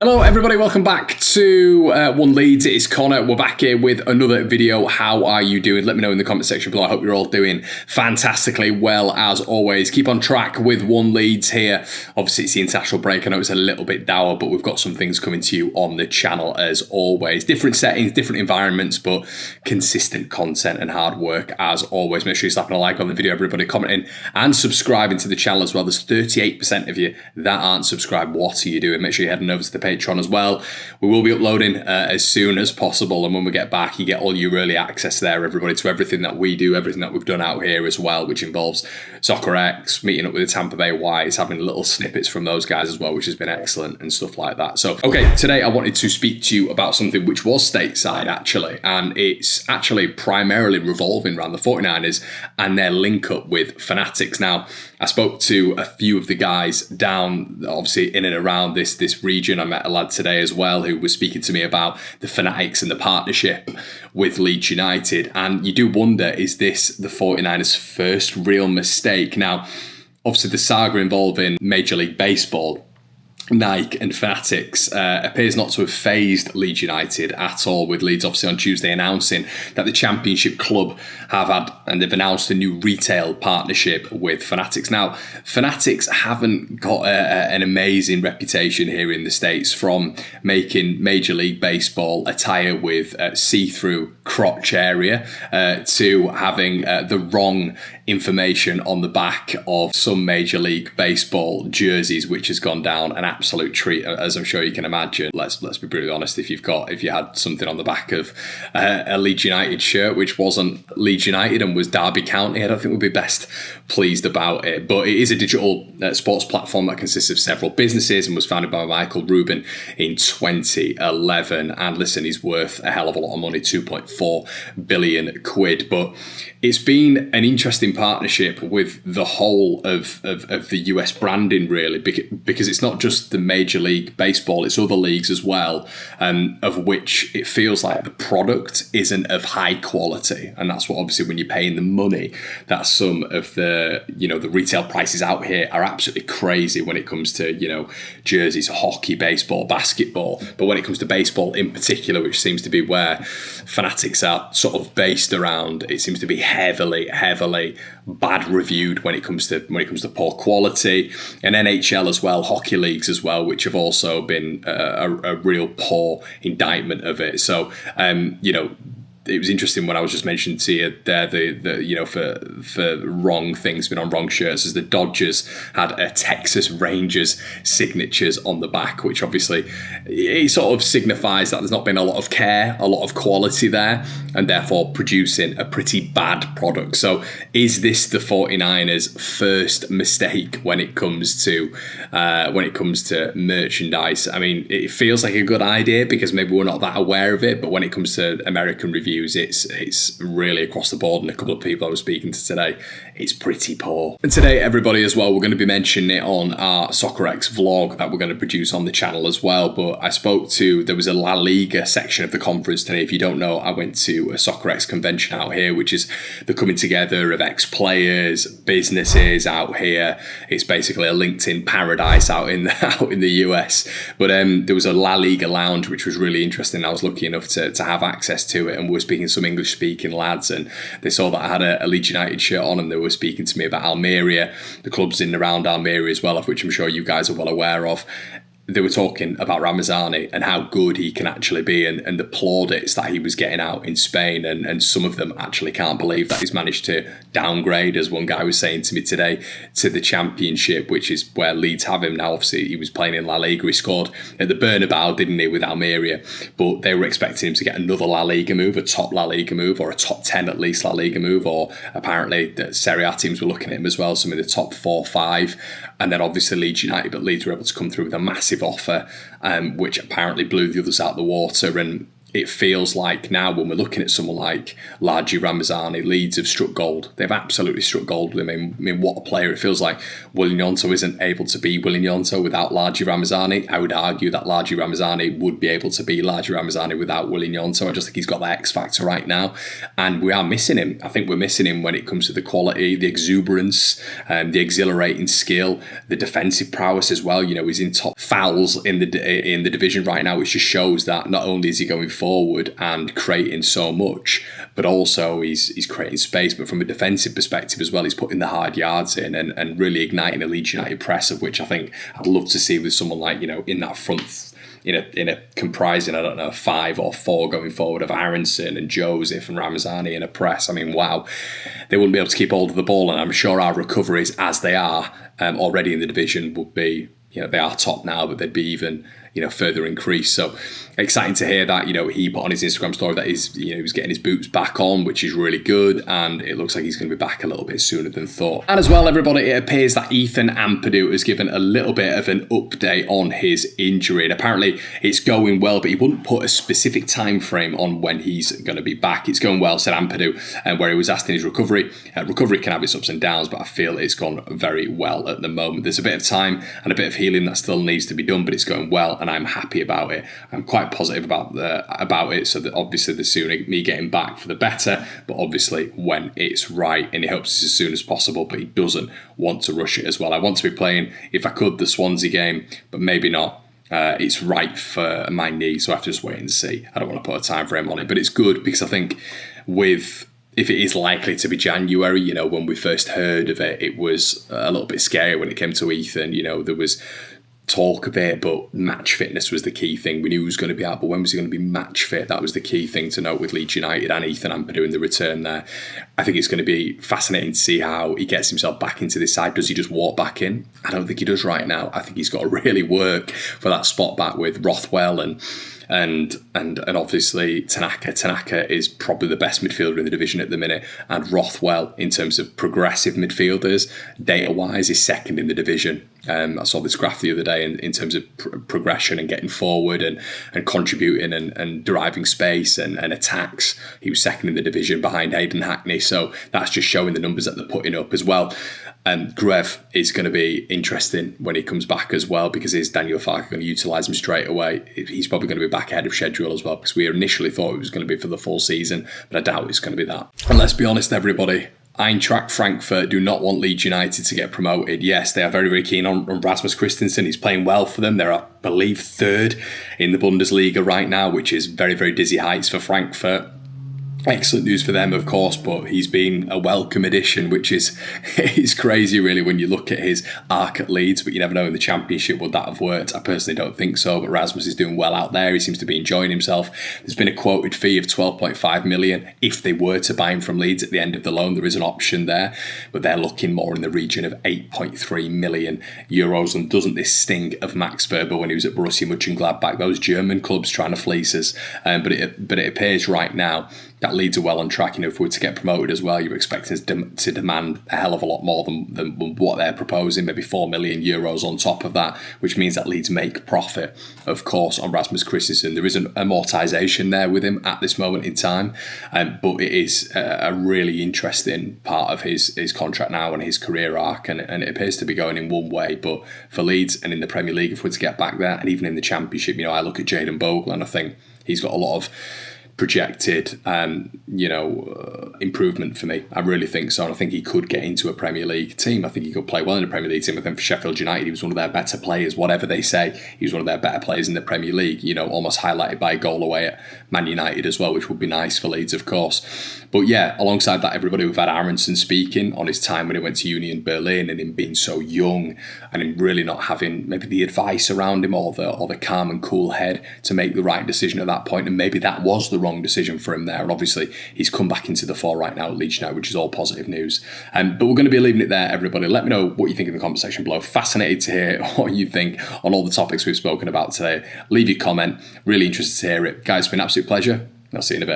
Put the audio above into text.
Hello everybody, welcome back to One Leeds. It's Connor. We're back here with another video. How are you doing? Let me know in the comment section below. I hope you're all doing fantastically well as always. Keep on track with One Leeds here. Obviously it's the international break. I know it's a little bit dour, but we've got some things coming to you on the channel as always. Different settings, different environments, but consistent content and hard work as always. Make sure you're slapping a like on the video, everybody, commenting and subscribing to the channel as well. There's 38% of you that aren't subscribed. What are you doing? Make sure you're heading over to the Patreon as well. We will be uploading as soon as possible, and when we get back you get all your early access there, everybody, to everything that we do, everything that we've done out here as well, which involves Soccer X, meeting up with the Tampa Bay Whites, having little snippets from those guys as well, which has been excellent and stuff like that. So okay, today I wanted to speak to you about something which was stateside actually, and it's actually primarily revolving around the 49ers and their link up with Fanatics. Now I spoke to a few of the guys down obviously in and around this region. I met a lad today as well who was speaking to me about the Fanatics and the partnership with Leeds United, and you do wonder, is this the 49ers' first real mistake? Now obviously the saga involving Major League Baseball, Nike and Fanatics appears not to have phased Leeds United at all, with Leeds obviously on Tuesday announcing that the Championship club have had, and they've announced a new retail partnership with Fanatics. Now, Fanatics haven't got an amazing reputation here in the States, from making Major League Baseball attire with see-through crotch area to having the wrong information on the back of some Major League Baseball jerseys, which has gone down an absolute treat, as I'm sure you can imagine. Let's be brutally honest, if you had something on the back of a Leeds United shirt which wasn't Leeds United and was Derby County, I don't think we'd be best pleased about it. But it is a digital sports platform that consists of several businesses and was founded by Michael Rubin in 2011. And listen, he's worth a hell of a lot of money, 2.4 billion quid. But it's been an interesting partnership with the whole of the US branding, really, because it's not just the Major League Baseball, it's other leagues as well, of which it feels like the product isn't of high quality. And that's what, obviously, when you're paying the money, that some of the retail prices out here are absolutely crazy when it comes to, jerseys, hockey, baseball, basketball. But when it comes to baseball in particular, which seems to be where Fanatics are sort of based around, it seems to be heavily bad reviewed when it comes to poor quality. And NHL as well, hockey leagues as well, which have also been a real poor indictment of it. So it was interesting when I was just mentioning to you there, for wrong things been on wrong shirts, as the Dodgers had a Texas Rangers signatures on the back, which obviously it sort of signifies that there's not been a lot of care, a lot of quality there, and therefore producing a pretty bad product. So is this the 49ers' first mistake when it comes to merchandise? I mean, it feels like a good idea because maybe we're not that aware of it, but when it comes to American reviews, it's really across the board, and a couple of people I was speaking to today, it's pretty poor. And today, everybody, as well, we're going to be mentioning it on our Soccer X vlog that we're going to produce on the channel as well. But there was a La Liga section of the conference today. If you don't know, I went to a Soccer X convention out here, which is the coming together of ex-players, businesses out here. It's basically a LinkedIn paradise out in the US. But there was a La Liga lounge, which was really interesting. I was lucky enough to have access to it, and we were speaking to some English-speaking lads, and they saw that I had a Leeds United shirt on, and they were speaking to me about Almeria, the clubs in and around Almeria as well, of which I'm sure you guys are well aware of. They were talking about Ramazani and how good he can actually be, and the plaudits that he was getting out in Spain, and some of them actually can't believe that he's managed to downgrade, as one guy was saying to me today, to the Championship, which is where Leeds have him now. Obviously he was playing in La Liga, he scored at the Bernabeu, didn't he, with Almeria, but they were expecting him to get another La Liga move, a top La Liga move, or a top 10 at least La Liga move, or apparently the Serie A teams were looking at him as well, some of the top 4-5, and then obviously Leeds United, but Leeds were able to come through with a massive offer, which apparently blew the others out the water. And it feels like now when we're looking at someone like Largi Ramazani, Leeds have struck gold. They've absolutely struck gold with him. I mean, what a player. It feels like Willian Gnonto isn't able to be Willian Gnonto without Largi Ramazani. I would argue that Largi Ramazani would be able to be Largi Ramazani without Willian Gnonto. I just think he's got that X factor right now. And we are missing him. I think we're missing him when it comes to the quality, the exuberance, the exhilarating skill, the defensive prowess as well. You know, he's in top fouls in the division right now, which just shows that not only is he going forward and creating so much, but also he's creating space. But from a defensive perspective as well, he's putting the hard yards in and really igniting a Leeds United press, of which I think I'd love to see with someone like, you know, in that front, in a comprising, I don't know, 5 or 4 going forward of Aronson and Joseph and Ramazani in a press. I mean, wow, they wouldn't be able to keep hold of the ball, and I'm sure our recoveries, as they are already in the division, would be, you know, they are top now, but they'd be even, you know, further increased. So exciting to hear that, you know, he put on his Instagram story that he's, you know, he was getting his boots back on, which is really good, and it looks like he's going to be back a little bit sooner than thought. And as well, everybody, it appears that Ethan Ampadu has given a little bit of an update on his injury, and apparently it's going well, but he wouldn't put a specific time frame on when he's going to be back. It's going well, said Ampadu, where he was asked in his recovery. Recovery can have its ups and downs, but I feel it's gone very well at the moment. There's a bit of time and a bit of healing that still needs to be done, but it's going well, and I'm happy about it. I'm quite positive about it, so that obviously the sooner me getting back for the better, but obviously when it's right, and he hopes it's as soon as possible, but he doesn't want to rush it as well. I want to be playing, if I could, the Swansea game, but maybe not. It's right for my knee, so I have to just wait and see. I don't want to put a time frame on it, but it's good because I think if it is likely to be January, you know, when we first heard of it, it was a little bit scary when it came to Ethan. You know, there was talk of it, but match fitness was the key thing. We knew he was going to be out, but when was he going to be match fit? That was the key thing to note with Leeds United and Ethan Ampadu in the return there. I think it's going to be fascinating to see how he gets himself back into this side. Does he just walk back in? I don't think he does right now. I think he's got to really work for that spot back with Rothwell and obviously Tanaka. Tanaka is probably the best midfielder in the division at the minute, and Rothwell, in terms of progressive midfielders, data-wise, is second in the division. I saw this graph the other day in terms of progression and getting forward and contributing and deriving space and attacks. He was second in the division behind Hayden Hackney, so that's just showing the numbers that they're putting up as well. Grev is going to be interesting when he comes back as well, because is Daniel Farke going to utilise him straight away? He's probably going to be back ahead of schedule as well, because we initially thought it was going to be for the full season, but I doubt it's going to be that. And let's be honest, everybody, Eintracht Frankfurt do not want Leeds United to get promoted. Yes, they are very, very keen on Rasmus Christensen. He's playing well for them. They're, I believe, 3rd in the Bundesliga right now, which is very, very dizzy heights for Frankfurt. Excellent news for them, of course, but he's been a welcome addition, which is it's crazy, really, when you look at his arc at Leeds, but you never know in the Championship would that have worked. I personally don't think so, but Rasmus is doing well out there. He seems to be enjoying himself. There's been a quoted fee of 12.5 million if they were to buy him from Leeds at the end of the loan. There is an option there, but they're looking more in the region of 8.3 million euros. And doesn't this sting of Max Verber when he was at Borussia Mönchengladbach? Those German clubs trying to fleece us, but it appears right now that Leeds are well on track. You know, if we were to get promoted as well, you're expecting us to demand a hell of a lot more than what they're proposing, maybe 4 million euros on top of that, which means that Leeds make profit, of course, on Rasmus Christensen. There is an amortisation there with him at this moment in time, but it is a really interesting part of his contract now and his career arc, and it appears to be going in one way. But for Leeds and in the Premier League, if we're to get back there, and even in the Championship, you know, I look at Jayden Bogle and I think he's got a lot of projected improvement for me. I really think so, and I think he could get into a Premier League team. I think he could play well in a Premier League team. I think for Sheffield United, he was one of their better players, whatever they say. He was one of their better players in the Premier League, you know, almost highlighted by a goal away at Man United as well, which would be nice for Leeds, of course. But yeah, alongside that, everybody, we've had Aronson speaking on his time when he went to Union Berlin, and him being so young and him really not having maybe the advice around him or the calm and cool head to make the right decision at that point, and maybe that was the wrong decision for him there. And obviously he's come back into the fore right now at Leeds United, which is all positive news. But we're going to be leaving it there, everybody. Let me know what you think in the comment section below. Fascinated to hear what you think on all the topics we've spoken about today. Leave your comment. Really interested to hear it. Guys, it's been an absolute pleasure. I'll see you in a bit.